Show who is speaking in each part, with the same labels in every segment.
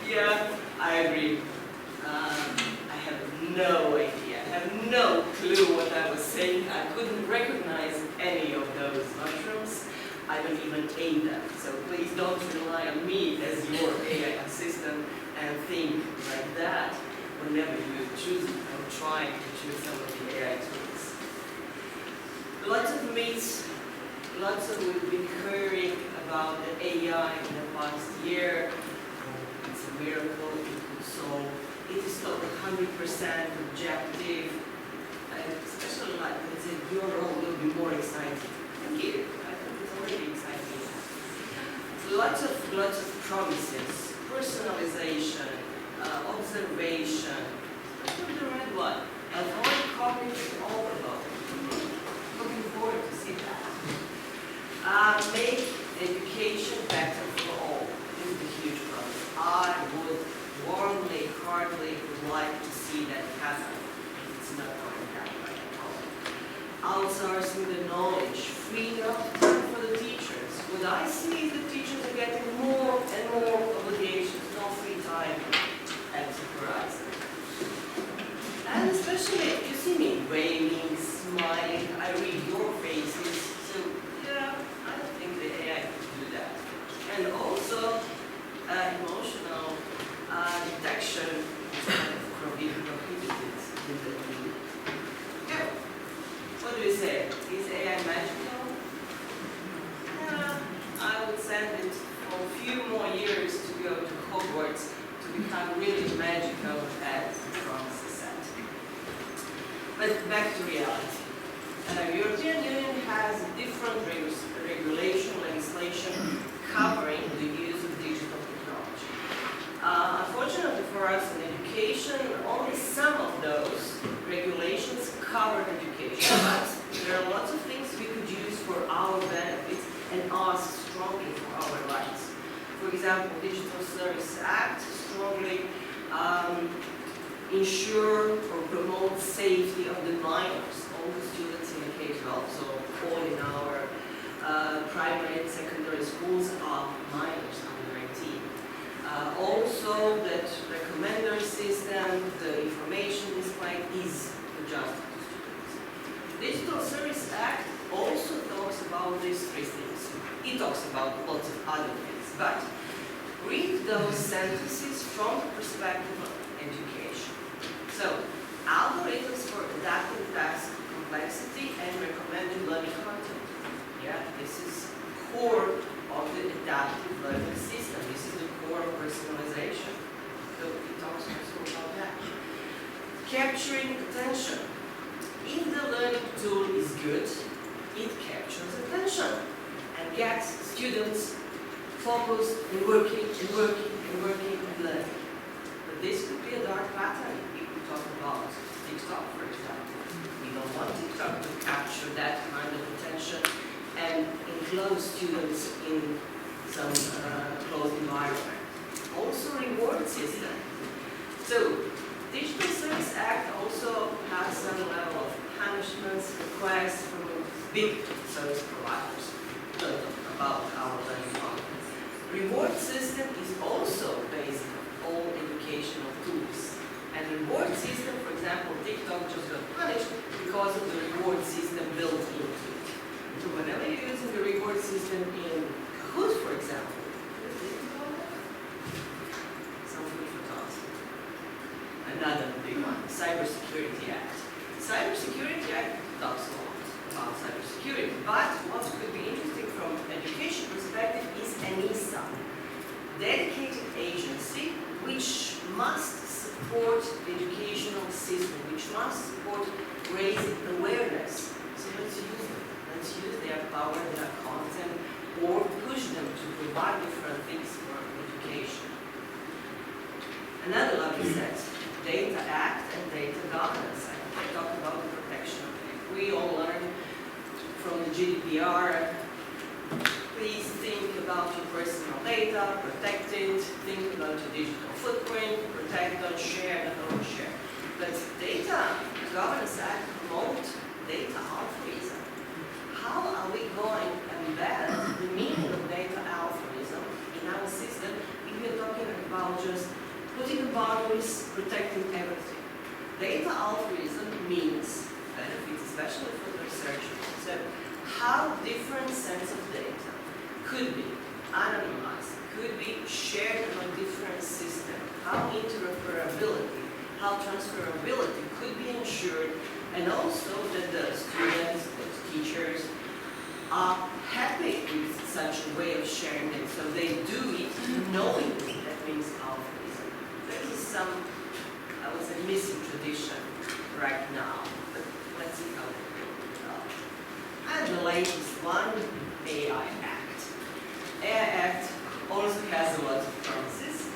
Speaker 1: Yeah, I agree. I have no idea. I have no clue what I was saying. I couldn't recognize any of those mushrooms. I don't even eat them. So please don't rely on me as your AI assistant and think like that whenever you choose or try to choose some of the AI tools. Lots of myths, lots of we've been hearing about the AI in the past year. It's a miracle, it could solve. It is not 100% objective, and especially like let's say your role will be more exciting. Thank you. I think it's already exciting. Lots of promises, personalization, observation. The red one. Avoid cognitive overload. Looking forward to see that. Make education better for all. This is a huge promise. I would warmly, heartily would like to see that happen. It's not going to happen at all. Outsourcing the knowledge, freeing up time for the teachers. What I see is the teachers are getting more and more obligations, no free time at the horizon. And especially, you see me waving, smiling, I read your faces, so yeah, I don't think the AI could do that. And also, emotional detection is kind of prohibited in the tool. Yeah. What do you say? Is AI magical? Yeah, I would send it for a few more years to go to Hogwarts to become really magical as the promises said. But back to reality. The European Union has different regulation, legislation covering the use of digital technology. Unfortunately for us in education, only some of those regulations cover education, but there are lots of things we could use for our benefits and ask strongly for our rights. For example, Digital Services Act strongly ensure or promote safety of the minors, all the students in the K-12, so all in our primary and secondary schools are minors under 19. Also, that recommender system, the information displayed is adjusted to students. Digital Service Act also talks about these three things. It talks about lots of other things, but read those sentences from the perspective of education. So, algorithms for adapting task complexity and recommended learning content. Yeah, this is core of the adaptive learning system. This is the core of personalization. So it talks also about that. Capturing attention. If the learning tool is good, it captures attention and gets students focused and working and working and working and learning. But this could be a dark pattern if we talk about TikTok, for example. We don't want TikTok to capture that kind of attention and enclose students in some closed environment. Also, reward system. So, Digital Service Act also has some level of punishments, requests from big service providers. We'll talk about our learning content. Reward system is also based on all educational tools. And reward system, for example, TikTok just got punished because of the reward system built into it. So whenever you're using the reward system in Kahoot, for example, some food for thought. Another big one, Cybersecurity Act. Cybersecurity Act talks a lot about cybersecurity, but what could be interesting from an education perspective is ENISA, dedicated agency which must support the educational system, which must support raising awareness. So let's use them. Let's use their power, their content, or push them to provide different things for education. Another lovely set, Data Act and Data Governance Act. I talked about the protection of data. We all learn from the GDPR. Please think about your personal data, protect it, think about your digital footprint, protect, don't share, don't overshare. But Data Governance Act promotes data altruism. How are we going to embed the meaning of data altruism in our system
Speaker 2: protecting everything. Data altruism means benefits, especially for the researchers. So how different sets of data could be anonymized, could be shared on different systems, how interoperability, how transferability could be ensured, and also that the students, the teachers are happy with such a way of sharing it, so they do it knowingly. That means altruism. There is some, I would say, missing tradition right now, but let's see how it will develop. And the latest one, AI Act. AI Act also has a lot of promises.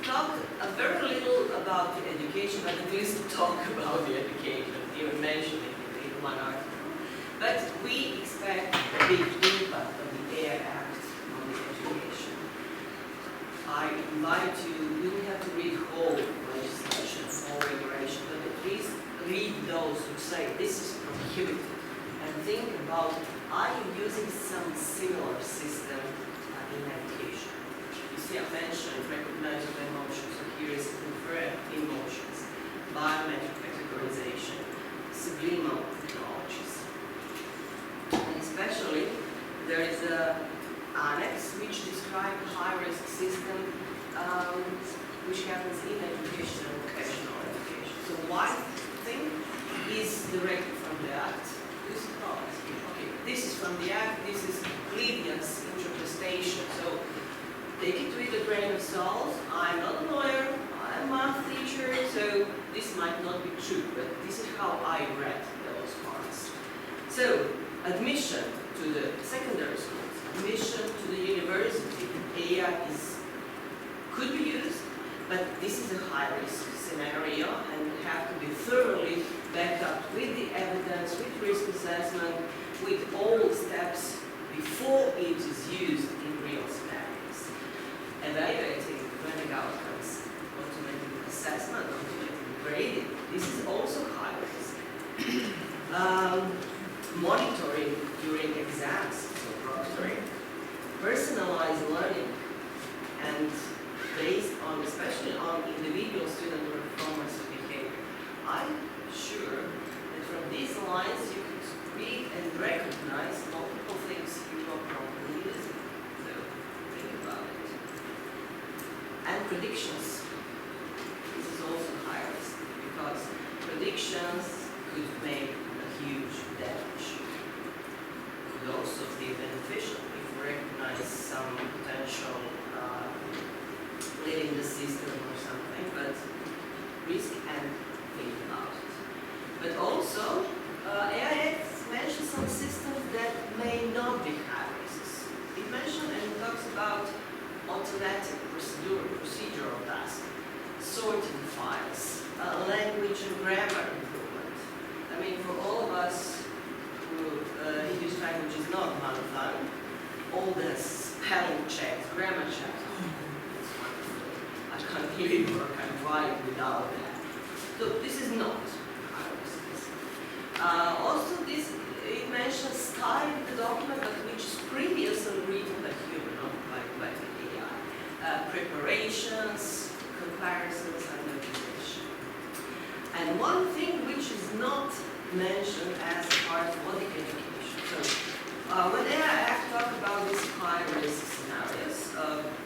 Speaker 2: Talk very little about the education, but at least talk about the education, even mention it in one article. But we expect a big impact of the AI Act on the education. I invite you, you don't have to read whole legislation, whole regulation, but at least read those who say this is prohibited. And think about, are you using some similar system in education? You see, I mentioned recognizing emotions, so here is inferred emotions, biometric categorization, subliminal technologies. And especially, there is an annex which describes high-risk system which happens in education and vocational education. So one thing is directly from the Act. This is not. Okay, this is from the Act, this is Livia's interpretation. So take it with a grain of salt. I'm not a lawyer, I'm a math teacher, so this might not be true, but this is how I read those parts. So, admission to the secondary schools, admission to the university, AI could be used, but this is a high-risk scenario and have to be thoroughly backed up with the evidence, with risk assessment, with all steps before it is used in real scenarios. Evaluating learning outcomes, automated assessment, automated grading, this is also high risk. Monitoring during exams, so proctoring, personalized learning, and based on, especially on individual student performance behavior. I'm sure that from these lines you could read and recognize multiple things you are probably using. So think about it. And predictions. This is also high risk because predictions could make a huge damage. Could also be beneficial if we recognize some potential leading the system or something, but risk and think about it. But also, AI mentions some systems that may not be high risks. It mentions and talks about automatic procedural tasks, sorting files, language and grammar improvement. I mean, for all of us who English language is not mother tongue, all the spelling checks, grammar checks, it's wonderful. I can't live or can't write without that. So this is not high risk. Also, it mentions style in the document, but which is previously written by human, not by the AI. Preparations, comparisons, and notation. And one thing which is not mentioned as part of the education. So, when AI Act talk about these high-risk scenarios,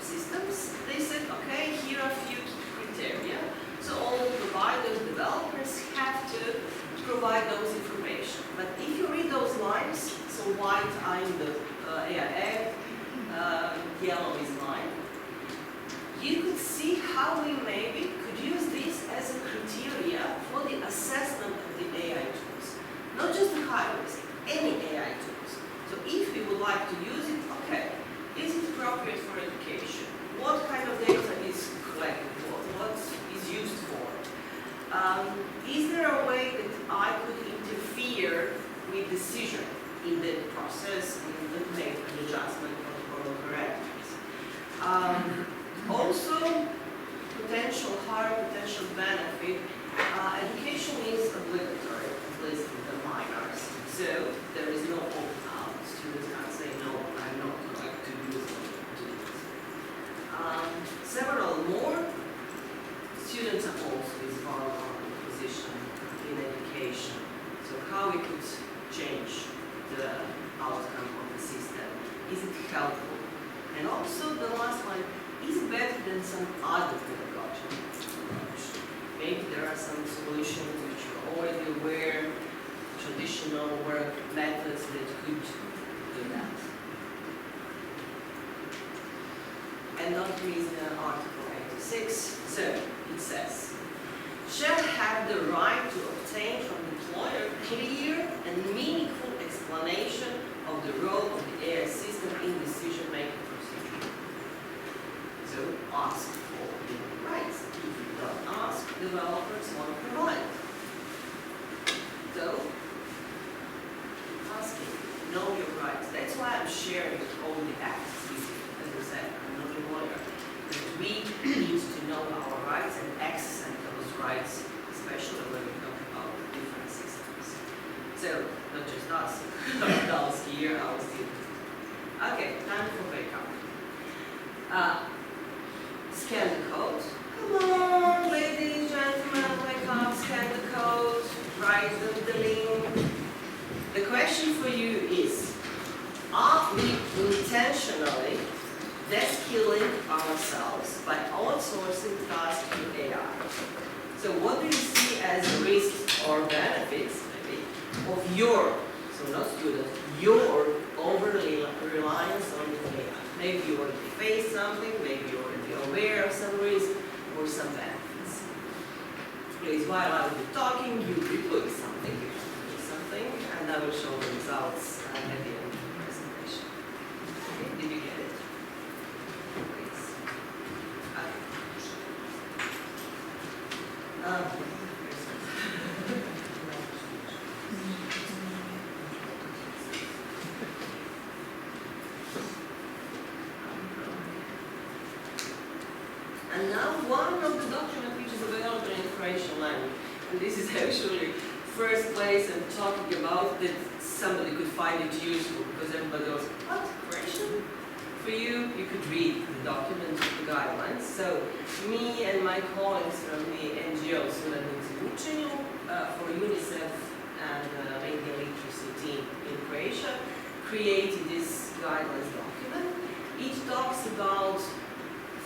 Speaker 2: systems, they said, okay, here are a few criteria. So all the providers, developers have to provide those information. But if you read those lines, so white are in the AI Act, yellow is line, you could see how we maybe could use this as a criteria for the assessment of the AI tools. Not just the high risk, any AI tools. So if we would like to use it, okay, is it appropriate for education? What kind of data is collected for? What is used for? Is there a way that I could interfere with decision in the process and make an adjustment or corrections? Also, potential harm, potential benefit. Education is obligatory, at least in the minors. So there is no opt-out. Students can't say, no, I'm not going to use it. Several more students are also helpful? And also the last one, is it better than some other pedagogical approach? Maybe there are some solutions which you're already aware, traditional work methods that could do that. And not least Article 86, so it says, shall have the right to obtain from the employer clear and meaningful explanation of the role of the AI system in decision-making procedure. So ask for the rights. If you don't ask, developers won't provide. So, asking, know your rights. That's why I'm sharing all the acts with you. As I said, I'm not a lawyer. But we need to know our rights and access those rights, especially when we talk about different systems. So, not just us, adults here, our students. Okay, time for wake up. Scan the code. Come on, ladies, gentlemen, wake up, scan the code, write the link. The question for you is, are we intentionally de-skilling ourselves by outsourcing tasks to AI? So what do you see as risks or benefits, maybe, of your, so not students, your overly reliance on the AI? Maybe you already faced something, maybe you're already aware of some risk or some benefits. Please, while I will be talking, you prepare something, you do something, and I will show the results at the end of the presentation. Okay, did you get it? Please. Okay. And now one of the documents which is available in Croatian language, and this is actually first place I'm talking about that somebody could find it useful, because everybody goes, what, Croatian? For you, you could read the documents, the guidelines. So me and my colleagues from the NGO, Sedanje učenju, for UNICEF and media literacy team in Croatia, created this guidelines document. It talks about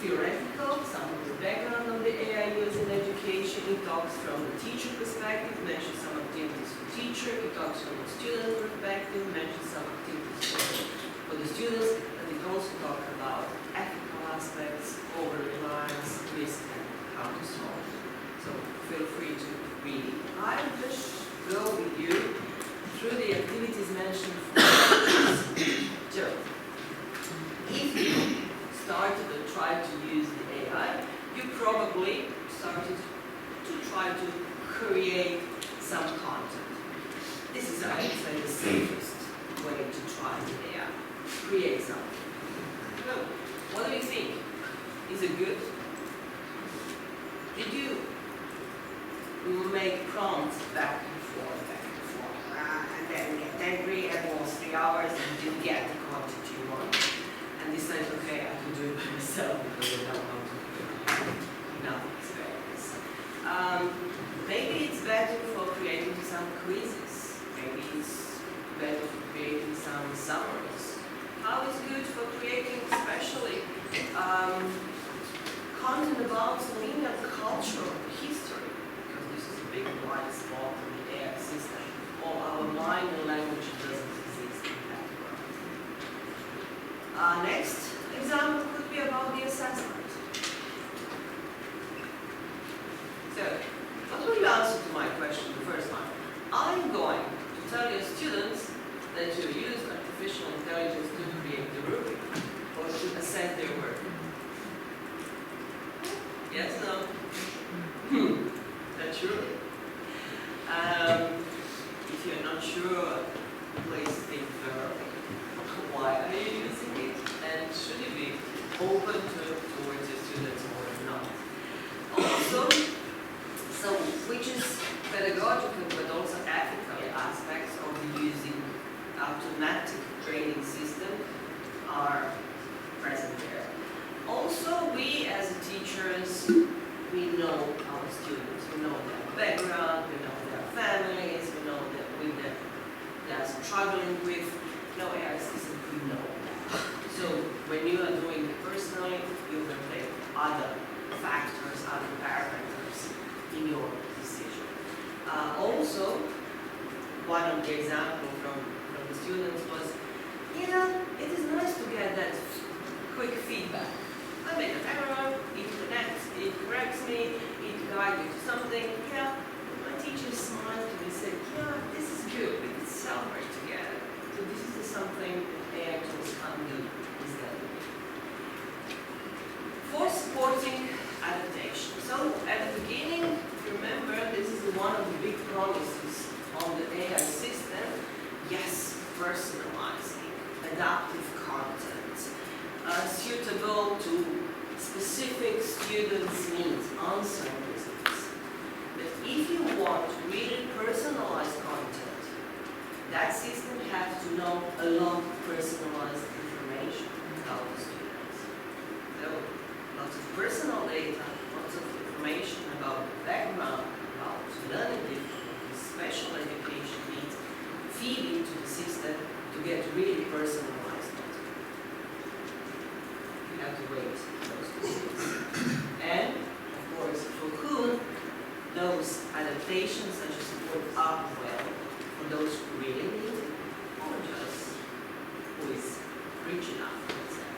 Speaker 2: theoretical, some of the background of the AI use in education. It talks from the teacher perspective, mentions some activities for teacher. It talks from the student perspective, mentions some activities for the students. And it also talks about ethical aspects, over-reliance, risk, and how to solve it. So feel free to read it. I will just go with you through the activities mentioned for so, if you started to try to use the AI, you probably started to try to create some content. This is, I would say, the safest way to try the AI. Create something. So, what do you think? Is it good? Did you make prompts back and forth, and then get angry and lost 3 hours and didn't get the content you want? And decide, okay, I can do it by myself because I know how to do it. Enough experience. Maybe it's better for creating some quizzes. Maybe it's better for creating some summaries. How is good for creating especially content about linear cultural history? Because this is a big blind spot in the AI system. All our mind and language doesn't exist in that world. Next example could be about the assessment. So, what will you answer to my question, the first one? I'm going to tell your students that you use artificial intelligence to create the rubric or to assess their work. Yes, no? Not sure? If you're not sure, please think thoroughly. Why are you using it? And should you be open towards when you are doing it personally, you can take other factors, other parameters in your decision. Also, one of the examples from the students was, it is nice to get that quick feedback. I made an error, it connects, it corrects me, it guides me to something. My teacher smiled to me and said, this is good, we can celebrate together. So this is something AI tools can do instead. For supporting adaptation. So at the beginning, remember, this is one of the big promises of the AI system. Yes, personalizing, adaptive content, suitable to specific students' needs, answering these needs. But if you want really personalized content, that system has to know a lot of personalized information about the students. So, lots of personal data, lots of information about the background, about learning difficulties, special education needs, feed into the system to get really personalized content. You have to wait those 2 weeks. And, of course, for whom those adaptations such as support are well, for those who really need it, or just who is rich enough, let's say.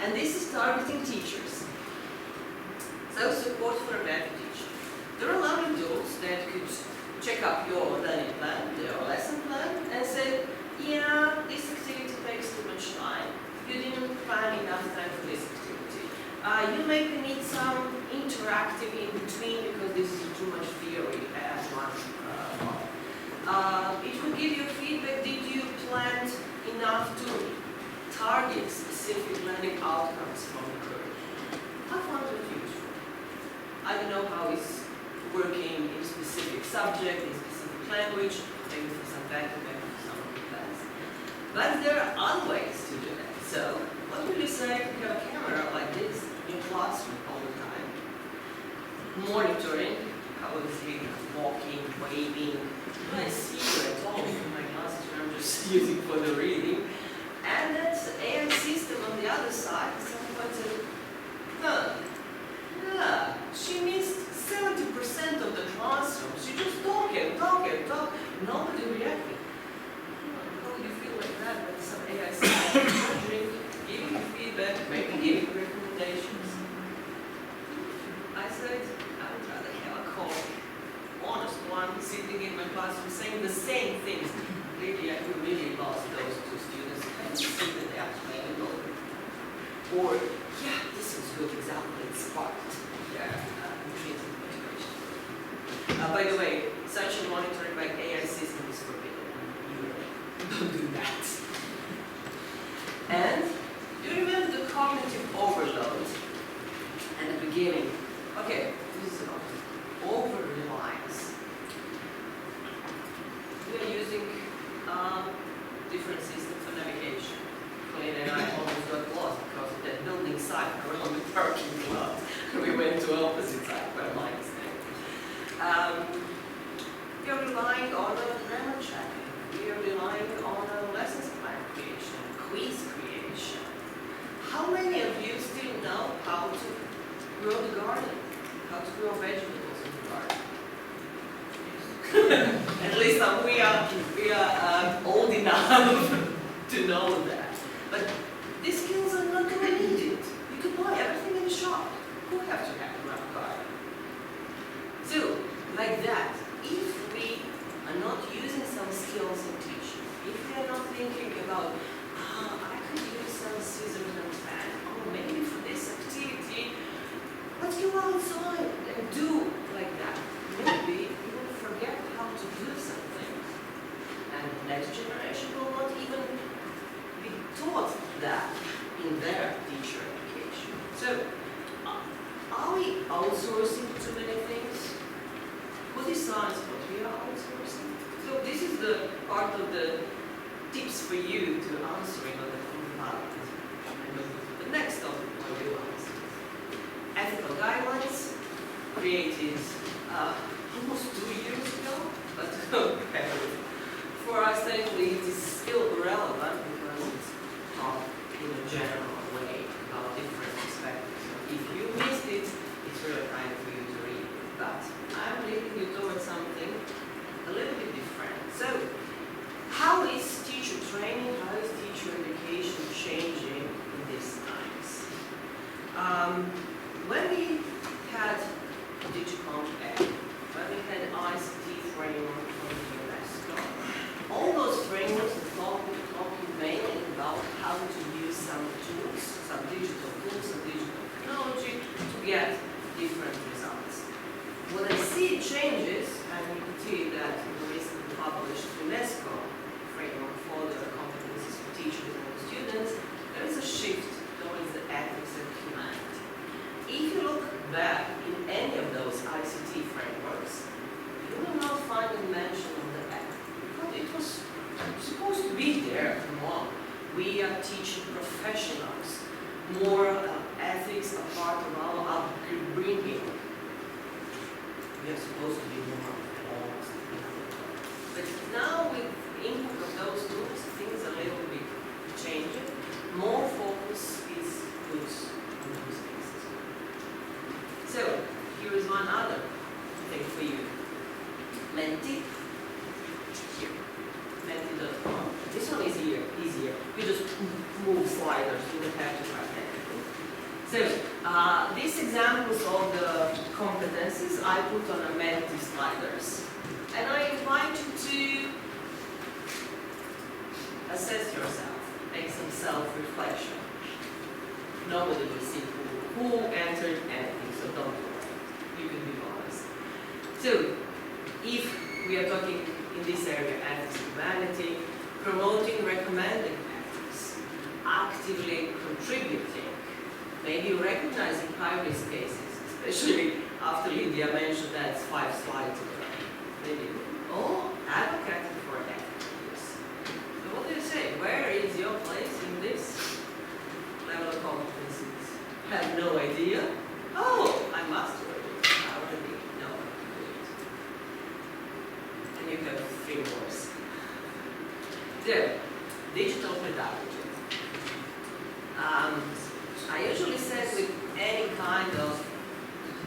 Speaker 2: And this is targeting teachers. So support for a better teacher. There are lovely tools that could check up your learning plan, your lesson plan, and say, this activity takes too much time. You didn't plan enough time for this activity. You maybe need some interactive in between because this is too much theory as one model. It will give you feedback, did you plan enough to target specific learning outcomes from the curriculum? I found it useful. I don't know how it's working in specific subject, in specific language, maybe for some better, maybe for some less. But there are other ways to do that. So, what would you say if you have a camera like this in your classroom all the time? Monitoring, how is he walking, waving. Do I see you at all in my classes where I'm just using for the reading? And that AI system on the other side, someone said, she missed 70% of the classroom. She just talk. Nobody reacted. How would you feel like that when some AI system is judging, giving you feedback, maybe giving recommendations? I said, I would rather have a colleague, honest one, sitting in my classroom saying the same things. Really, I could really lost those 2 students. I didn't see that they actually made it over. Or, this is a good example, it sparked intrinsic motivation. By the way, such a monitoring by AI system is forbidden. You don't do that. And do you remember the cognitive overload at the beginning? Okay, this is about over-reliance. We are using different systems for navigation. Colleen and I almost got lost because of that building site around the parking lot. We went to opposite side, but my mistake. We are relying on a grammar checking. We are relying on a lessons plan creation, quiz creation. How many of you still know how to grow the garden? How to grow vegetables in the garden? At least we are old enough to know that. But these skills are not going to need it. You could buy everything in the shop. Who have to have a garden? So, like that, if we are not using some skills in teaching, if we are not thinking about, I could use some scissors and pen, maybe for this activity, let's go outside and do like that. Maybe we will forget how to do something. And the next generation will not even be taught that in their teacher education. So, are we outsourcing too many things? What is science what we are outsourcing? So this is the part of the tips for you to answering on the ballot. And the next topic for you answer. Ethical guidelines created almost 2 years ago, but okay. For us, thankfully, it is still relevant because it's taught general way about different perspectives. So if you missed it, it's really time for you to read it. But I'm leading you towards something a little bit different. So, how is teacher training, how is teacher education changing in these times? When we had Digicom A, when we had ICT framework from the UNESCO, all those frameworks are talking mainly about how to use some tools, some digital tools, some digital technology to get different results. What I see changes, and you can see that in the recently published UNESCO framework for the competencies for teachers and students, there is a shift towards the ethics of humanity. If you look back in any of those ICT frameworks, you will not find a mention of the ethics. But it was supposed to be there. Come on. We are teaching professionals. More ethics are part of our upbringing. We are supposed to be more honest. But now with the input of those tools, things are a little bit changing. More focus is good on those things as well. So, here is one other thing for you. Menti. Here. Menti.com. This one is easier. You just move sliders. You don't have to write anything. So, these examples of the competencies I put on a Menti sliders. And I invite you to assess yourself, make some self-reflection. Nobody will see who entered anything, so don't worry. You can be honest. So, if we are talking in this area, ethics and humanity, promoting, recommending ethics, actively contributing, maybe recognizing high-risk cases, especially after Lydia mentioned that 5 slides ago. Maybe, advocating for ethics. So what do you say? Where is your place in this level of competencies? Have no idea? Oh, I must do it. I already know how to do it. And you have 3 words. So, digital pedagogy. I usually say with any kind of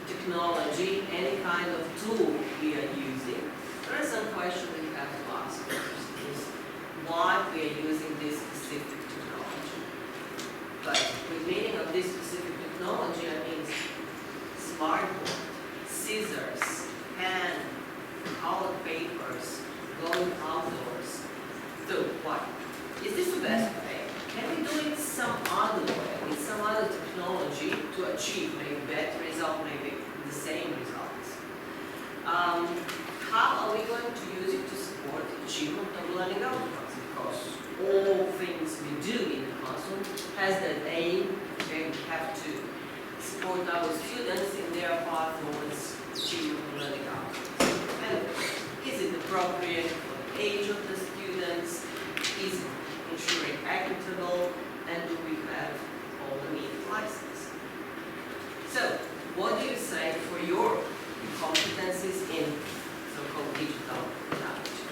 Speaker 2: technology, any kind of tool we are using, there are some questions we have to ask first. Is why we are using this specific technology. But with meaning of this specific technology, I mean smartboard, scissors, pen, colored papers, going outdoors. So what? Is this the best way? Can we do it some other way, with some other technology to achieve maybe better result, maybe the same results? How are we going to use it to support achievement of learning outcomes? Because all things we do in the classroom has that aim, and we have to support our students in their path towards achievement of learning outcomes. And is it appropriate for the age of the students? Is it ensuring equitable? And do we have all the needed license? So, what do you say for your competencies in so-called digital pedagogy?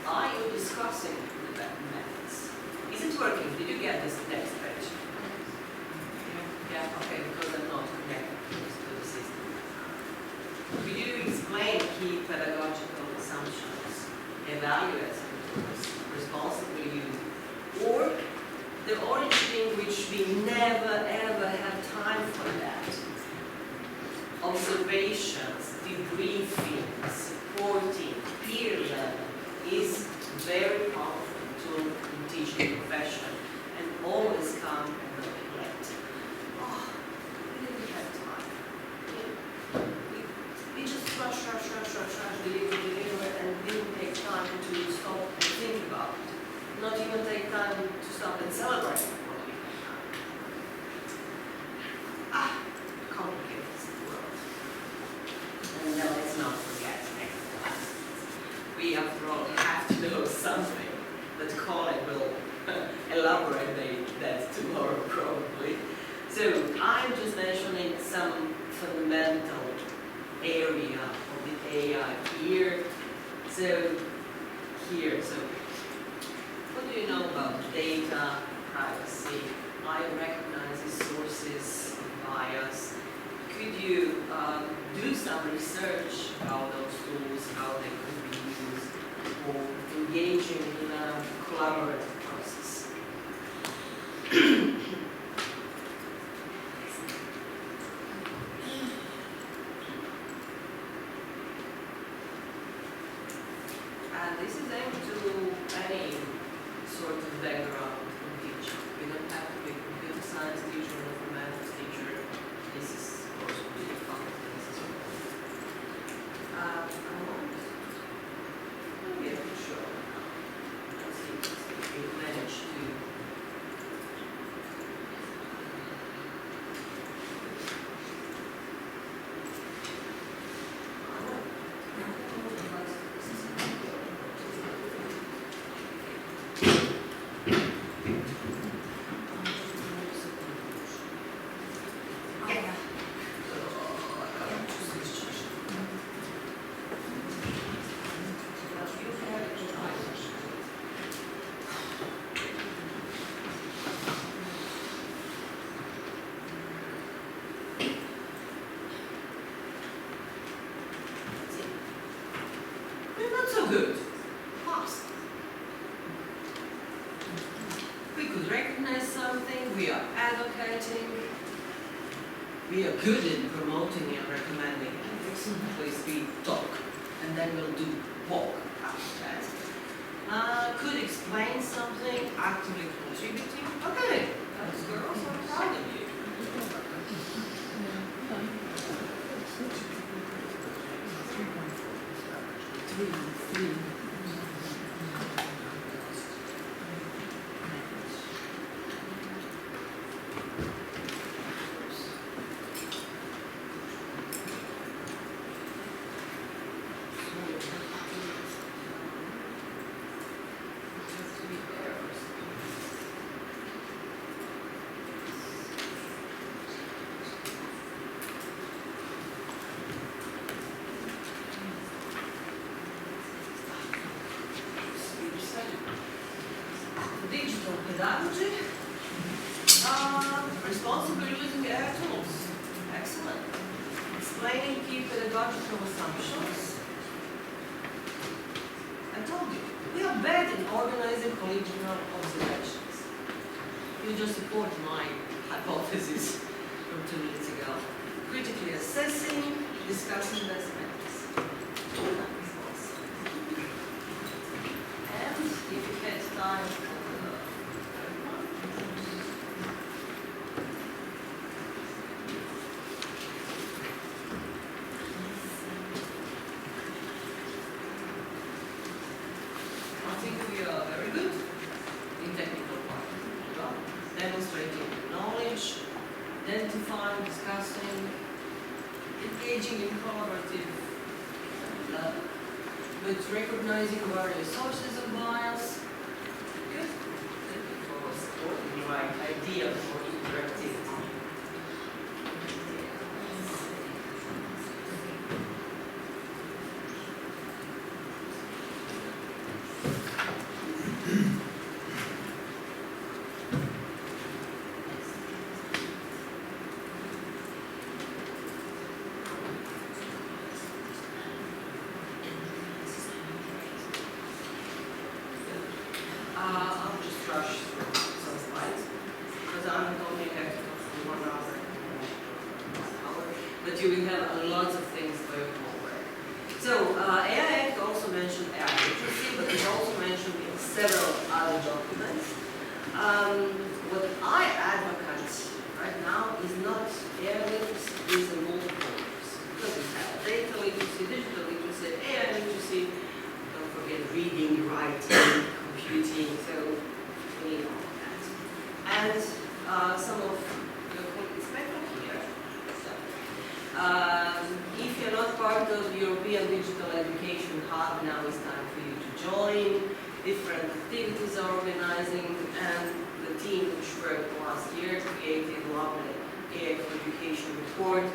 Speaker 2: Are you discussing the methods? Is it working? Did you get this next page? Yeah, okay, because I'm not connected to the system. Could you explain key pedagogical assumptions, evaluate responsibly used, or the origin in which we never ever have time for that? Observations, debriefing, supporting, peer learning is very powerful tool in teaching profession and always come and neglect. Oh, we didn't have time. We just rush, deliver, and didn't take time to stop and think about it. Not even take time to stop and celebrate what we have done. Complicated world. And now let's not forget exercise. We, after all, have to know something. That Colin will elaborate that tomorrow, probably. So I'm just mentioning some fundamental area of the AI here. So what do you know about about data, privacy. I recognize the sources of bias. Could you do some research about those tools, how they could be used, or engaging in a collaborative process? And this is aimed to any sort of background in teaching. You don't have to be a computer science teacher or a mathematics teacher. This is, of course, really competence as well. I want maybe I can show. Let's see if we manage to. Not so good. Fast. We could recognize something, we are advocating, we are good in promoting and recommending ethics. Please we talk, and then we'll do walk after that. Could explain something, actively contributing. Okay, that's girls, I'm proud of you. Three. Digital pedagogy, responsible using AI tools. Excellent. Explaining key pedagogical assumptions. I told you, we are bad in organizing collegial observations. You just support my hypothesis from 2 minutes ago. Critically assessing, discussing best practice. And if you had time for demonstrating knowledge, identifying, discussing, engaging in collaborative with recognizing various sources of bias. Good. Thank you for supporting my idea for interactivity. I'll just rush through some slides because I'm only have to talk for 1 hour, but you will have lots of things for your homework. So AI Act also mentioned AI literacy, but it's also mentioned in several other documents. What I advocate right now is not AI literacy, it's a multiple literacy. Because we have data literacy, digital literacy, AI literacy, don't forget reading, writing, computing, so we need all of that. And some of your colleagues here. So, if you're not part of the European Digital Education Hub, now is time for you to join. Different activities are organizing, and the team which worked last year created a lovely AI for Education report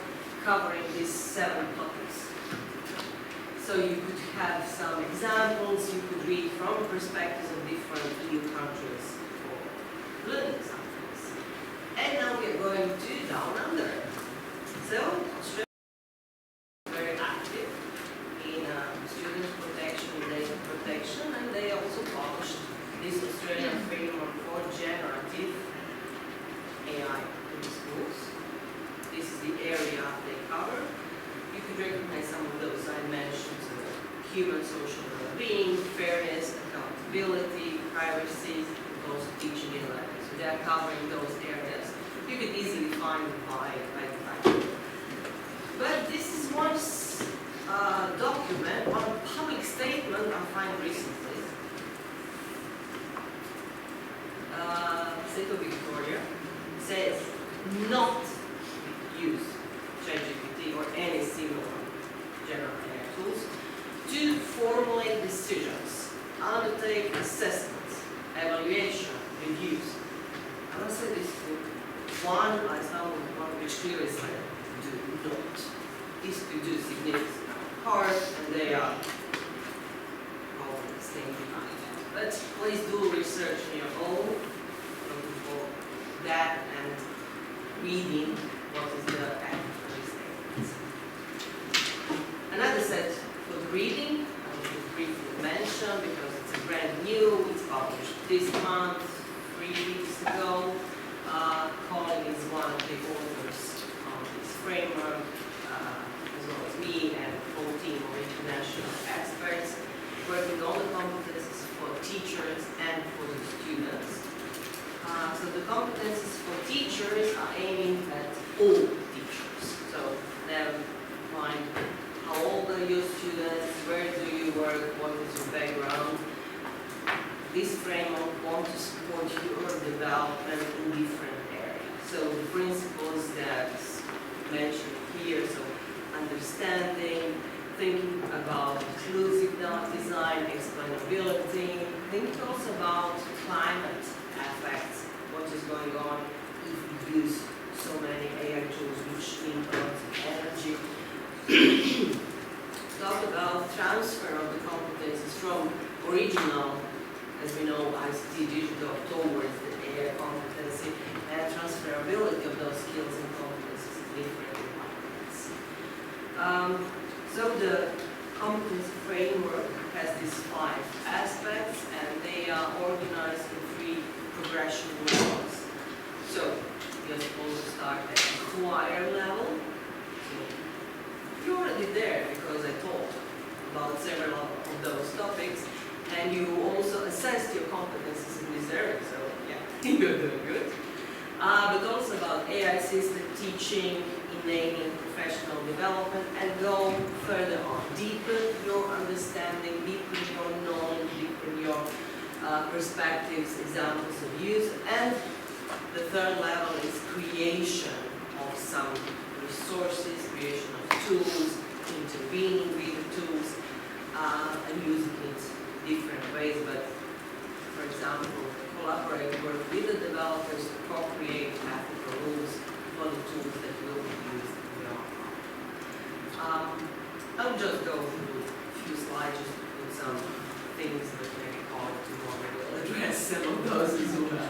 Speaker 2: covering these 7 topics. So you could have some examples, you could read from perspectives of different EU countries Australian framework for generative AI in schools. This is the area they cover. You could recognize some of those I mentioned: so human social well-being, fairness, accountability, privacy, and also teaching and learning. So they are covering those areas. You could easily find by title. But this is one document, one public statement I find recently. State of Victoria says not use ChatGPT or any similar general AI tools to formulate decisions, undertake assessments, evaluation, reviews. I must say this one, I found one which clearly said, do not. This could do significant harm, and they are probably staying behind. But please do research on your own, looking for that and reading what is the actual statements. Another set for the reading, I will briefly mention because it's brand new, it's published this month, 3 weeks ago. Colin is one of the authors of this framework, as well as me and the whole team of international experts working on the competences for teachers and for the students. So the competences for teachers are aiming at all teachers. So then find how old are your students, where do you work, what is your background. This framework wants to support your development in different areas. So the principles that mentioned here, so understanding, thinking about inclusive design, explainability, thinking also about climate effects, what is going on if we use so many AI tools which need a lot of energy. Talk about transfer of the competences from original, as we know, ICT digital towards the AI competency, and transferability of those skills and competencies in different environments. So the competency framework has these 5 aspects, and they are organized in 3 progression levels. So you're supposed to start at acquire level. So you're already there because I talked about several of those topics. And you also assess your competencies in this area, so yeah, you're doing good. But also about AI-assisted teaching, enabling professional development, and go further on. Deepen your understanding, deepen your knowledge, deepen your perspectives, examples of use. And the third level is creation of some resources, creation of tools, intervening with the tools, and using it different ways, but for example, collaborate, work with the developers to co-create ethical rules for the tools that will be used in your I'll just go through a few slides just to put some things that maybe Colin tomorrow will address some of those as well.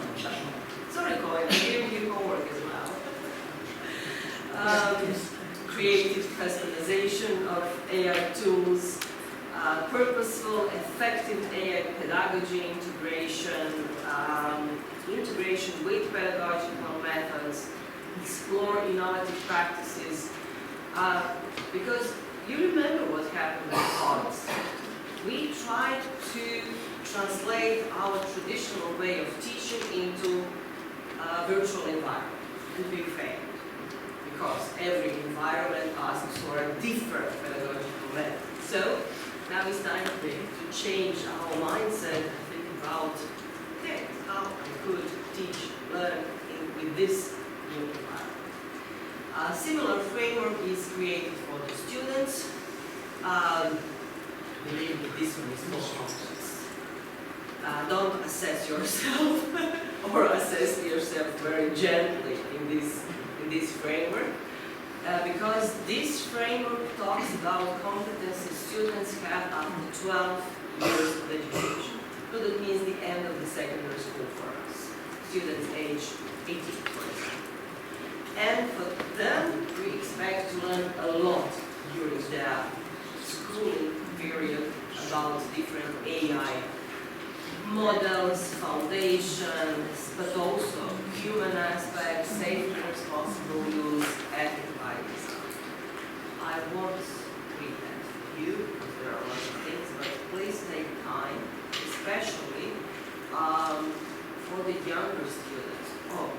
Speaker 2: Sorry Colin, I gave you homework as well. Creative customization of AI tools, purposeful, effective AI pedagogy integration, integration with pedagogical methods, explore innovative practices, because you remember what happened with college. We tried to translate our traditional way of teaching into a virtual environment, and we failed, because every environment asks for a different pedagogical method. So now it's time to change our mindset and think about how I could teach, learn with this new environment. A similar framework is created for the students. Believe me, this one is more complex. Don't assess yourself or assess yourself very gently in this framework. Because this framework talks about competencies students have after 12 years of education. So that means the end of the secondary school for us. Students age 18, for example. And for them, we expect to learn a lot during their schooling period about different AI models, foundations, but also human aspects, safe and responsible use, ethic by design. I won't read that for you, because there are lots of things, but please take time, especially for the younger students. Oh,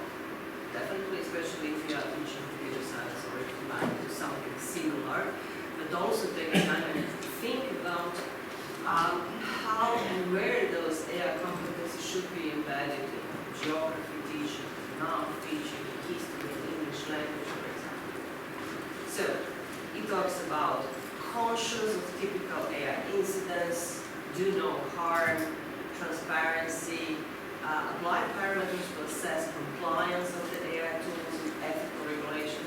Speaker 2: definitely, especially if you are teaching computer science or if you might do something similar, but also take time and think about how and where those AI competencies should be embedded in geography teaching, math teaching, history, English language, for example. So, it talks about conscious of typical AI incidents, do no harm, transparency, apply parameters to assess compliance of the AI tools with ethical regulation.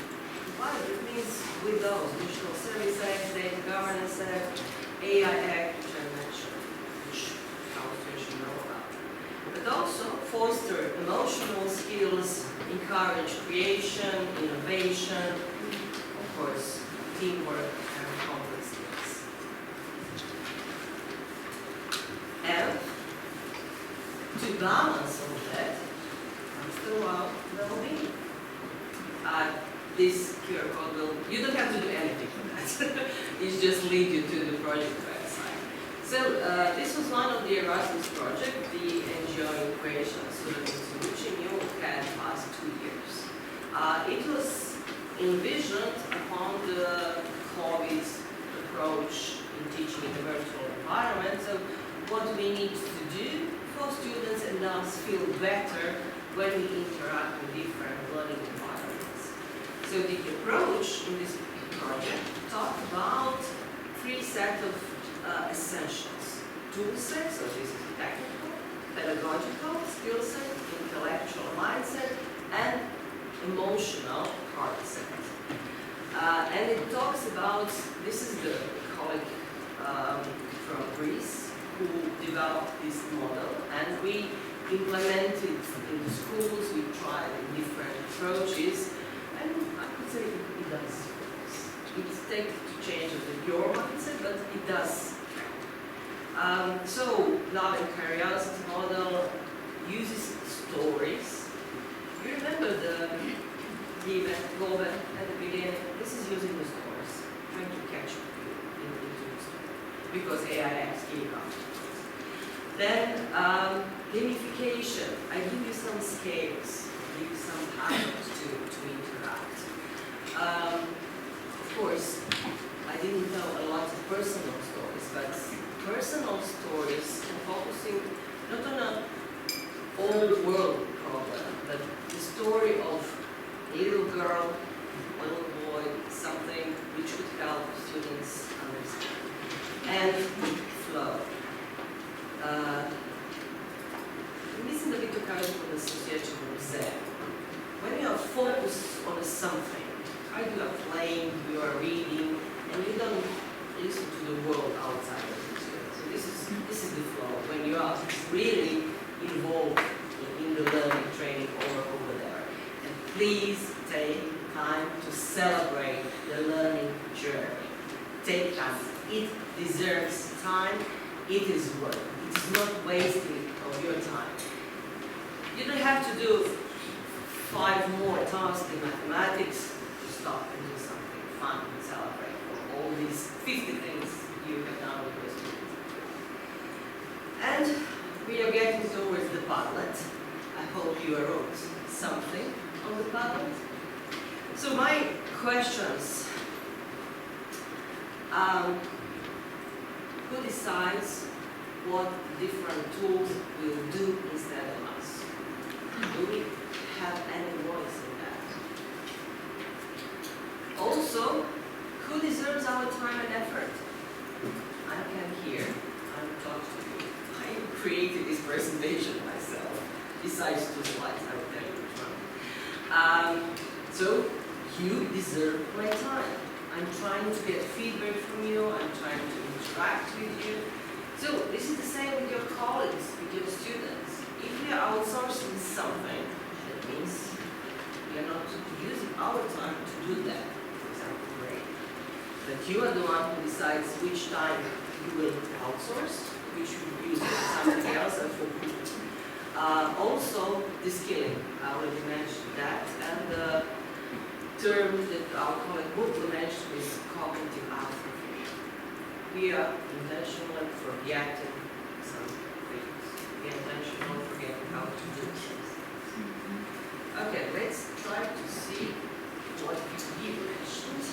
Speaker 2: What it means with those Digital Service Act, Data Governance Act, AI Act, which I mentioned, which you should know about. But also foster emotional skills, encourage creation, innovation, of course, teamwork and complex skills. And to balance all that, still well-being. This QR code will, you don't have to do anything for that. It just lead you to the project website. So this was one of the Erasmus project, the NGO creation of students in Učenju had past 2 years. It was envisioned upon the COVID approach in teaching in a virtual environment. So what we need to do for students and us feel better when we interact with different learning environments. So the approach in this project talked about 3 sets of essentials. Tool set, so this is technical, pedagogical skill set, intellectual mindset, and emotional heart set. And it talks about, this is the colleague from Greece who developed this model, and we implemented in the schools, we tried different approaches, and I could say it does. It takes to change your mindset, but it does. So, love and curiosity model uses stories. You remember the event Gobe at the beginning? This is using the stories, trying to catch you into the story, because AI acts gave up. Then, gamification. I give you some scales, give you some patterns to interact. Of course, I didn't tell a lot of personal stories, but personal stories focusing not on an old world problem, but the story of a little girl, a little boy, something which could help students understand. And flow. Mislim da vi to kažete da se osjećamo u zemlji. When you are focused on something, right, you are playing, you are reading, and you don't listen to the world outside of you. So this is the flow, when you are really involved in the learning, training over there. And please take time to celebrate the learning journey. Take time. It deserves time. It is work. It is not wasting of your time. You don't have to do 5 more tasks in mathematics to stop and do something fun and celebrate for all these 50 things you have done with your students. And we are getting towards the Padlet. I hope you wrote something on the Padlet. So my questions, who decides what different tools will do instead of us? Do we have any voice in that? Also, who deserves our time and effort? I can hear, I'm talking to you. I created this presentation myself, besides 2 slides, I will tell you which one. So, you deserve my time. I'm trying to get feedback from you, I'm trying to interact with you. So, this is the same with your colleagues, with your students. If we are outsourcing something, that means we are not using our time to do that, for example, great. But you are the one who decides which time you will outsource, which you use for something else and for good. Also, the skilling, I already mentioned that, and the term that our colleague Uporaba mentioned is cognitive atrophy. We are intentionally forgetting some things. We are intentionally forgetting how to do things. Okay, let's try to see what he mentioned.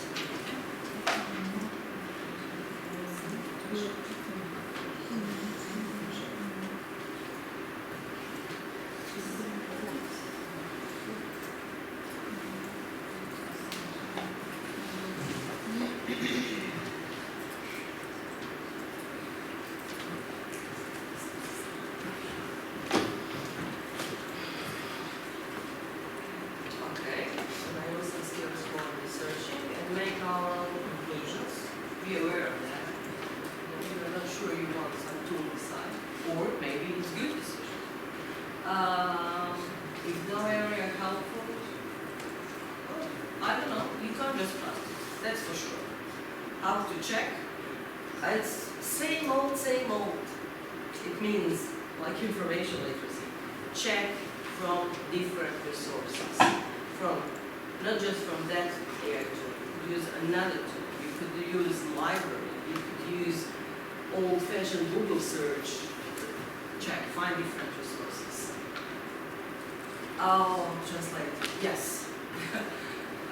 Speaker 2: Information literacy. Check from different resources. Not just from that AI tool. You could use another tool. You could use library. You could use old-fashioned Google search. Check, find different resources. Oh, translate. Yes.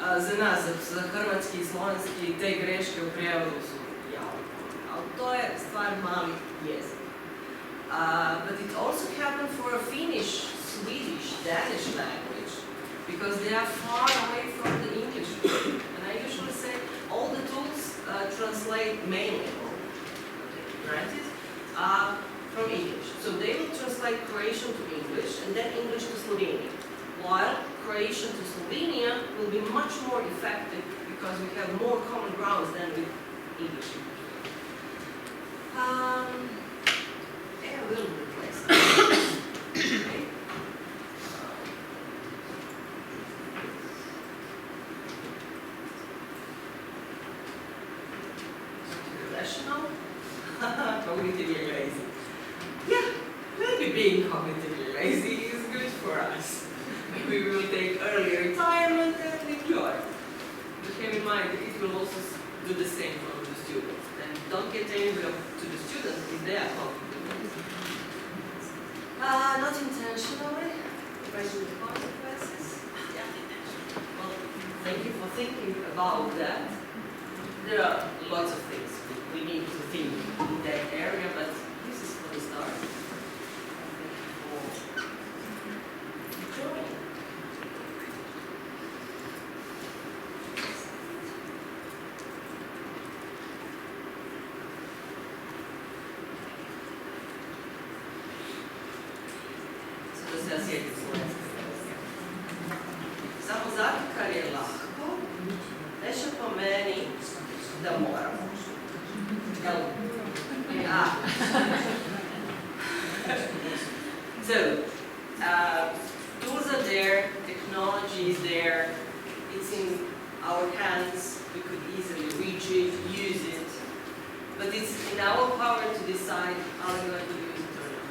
Speaker 2: Za nas, za hrvatski i slovenski, te greške u prijevodu su jako. Ali to je stvar malih jezika. But it also happened for a Finnish, Swedish, Danish language, because they are far away from the English. And I usually say all the tools translate mainly, granted, from English. So they will translate Croatian to English and then English to Slovenian. While Croatian to Slovenian will be much more effective because we have more common grounds than with English. A little bit less. Okay. Rational? Cognitively lazy. Yeah, maybe being cognitively lazy is good for us. Maybe we will take early retirement and enjoy. But have in mind that it will also do the same for the students. And don't get angry to the students if they are cognitively. Not intentionally, if I do the consequences. Yeah. Well, thank you for thinking about that. There are lots of things we need to think in that area, but this is for the start. Thank you for joining. Samo zato kar je lahko, ne še pomeni, da moramo. Yeah. So, tools are there, technology is there, it's in our hands, we could easily reach it, use it, but it's in our power to decide how we're going to use it or not.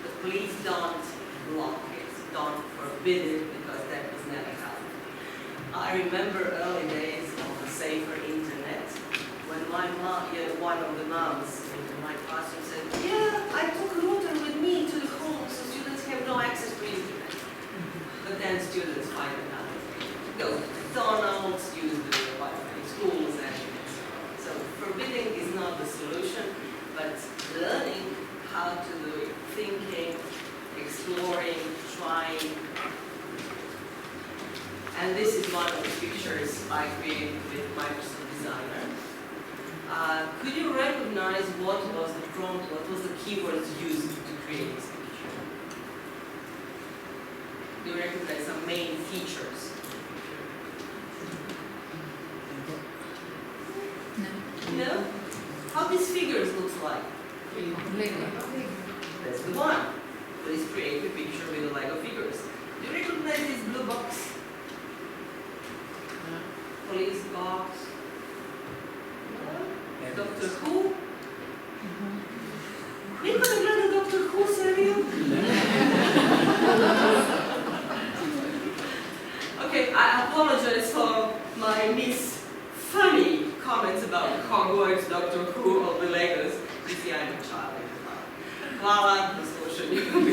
Speaker 2: But please don't block it, don't forbid it, because that was never helpful. I remember early days of the safer internet, when my mom, one of the moms in my classroom said, yeah, I took a router with me to the home so students have no access to internet. But then students find another way. Go to McDonald's, use the Wi-Fi in schools, and so on. So forbidding is not the solution, but learning how to do it, thinking, exploring, trying. And this is one of the pictures I created with Microsoft Designer. Could you recognize what was the prompt, what was the keywords used to create this picture? Do you recognize some main features? No? How these figures looks like? That's the one. Please create a picture with the Lego figures. Do you recognize this blue box? Police box? Doctor Who? We could
Speaker 1: Hogwarts, Doctor Who, all the Legos. You see, I'm a child. Hvala na slušanju.